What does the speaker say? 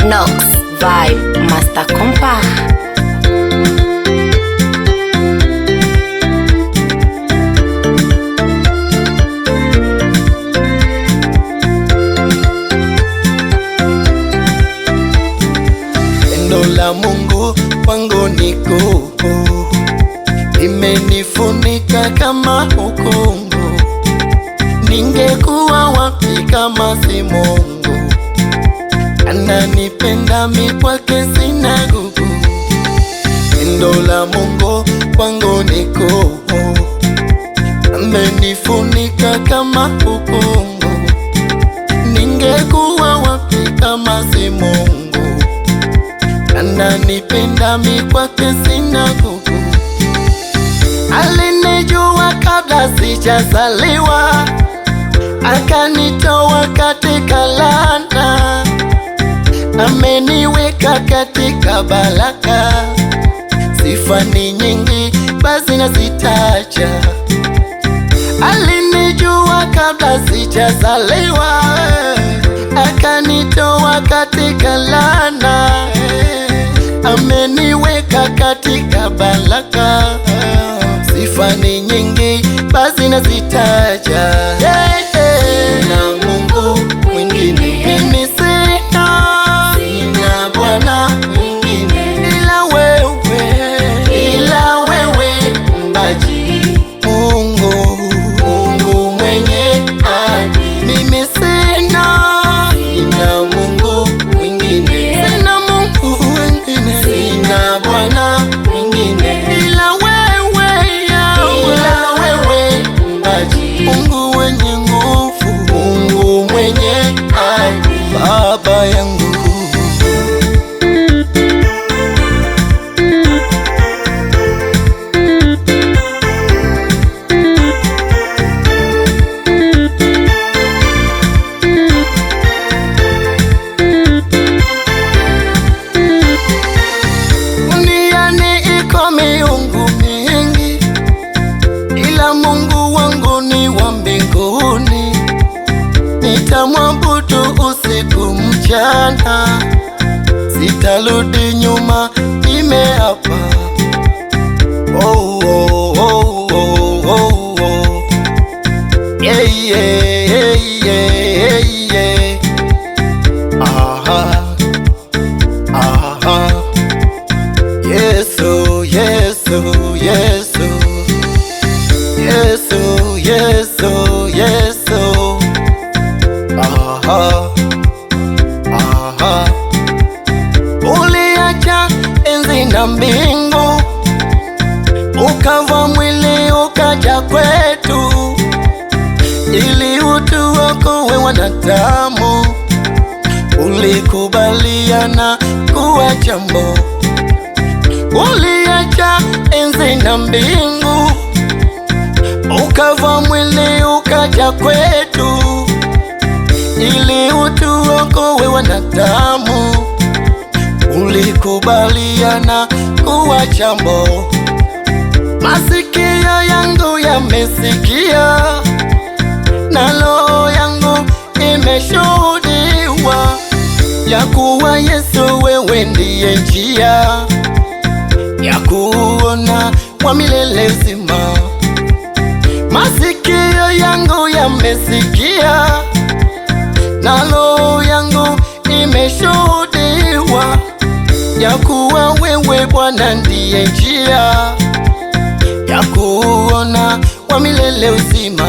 Nox Vibe Master Compa. Pendo la Mungu kwangu ni kuu, imenifunika kama ukungu. Ningekuwa wapi kama si Mungu? Ananipenda mi kwake sina gugu. Pendo la Mungu kwangu ni kuu, amenifunika kama ukungu. Ningekuwa wapi kama si Mungu? Ananipenda mi kwake sina gugu. Alinijua kabla sijazaliwa, akanitoa katika laana, ameniweka katika baraka. Sifa ni nyingi basi nazitaja. Alinijua kabla sijazaliwa, akanitoa katika laana, ameniweka katika baraka. Sifa ni nyingi basi nazitaja. Sina Mungu mwingine, mimi sina Bwana mwingine ila wewe mbaji. Mungu mwenye haki, mimi sina Mungu mwingine, sina Bwana mwingine ila wewe mbaji. Mungu mwenye nguvu, Mungu mwenye haki, Baba yangu. Duniani iko miungu mingi, ila Mungu wangu ni wa mbinguni. Nitamwabudu usiku mchana, sitarudi nyuma, nimeapa. Oh, oh, oh, oh, oh, oh. Yeah, yeah, yeah, yeah, yeah. Aha, aha. Yesu, Yesu, Yesu, Yesu, Yesu, Yesu. Aha, aha. Uliacha enzi na mbingu, ukava mwili ukaja kwetu, ili utuokoe wanadamu. Ulikubaliana kuwa jambo. Uliacha enzi na mbingu, ukava mwili ukaja kwetu, ili utuokoe wanadamu. Ulikubaliana kuwa jambo. Masikio yangu yamesikia, na roho yangu imeshuhudiwa, ya kuwa Yesu wewe ndiye njia ya kuona wa milele uzima. Masikio yangu yamesikia, na roho yangu imeshuhudiwa, ya kuwa wewe Bwana ndiye njia ya kuona wa milele uzima.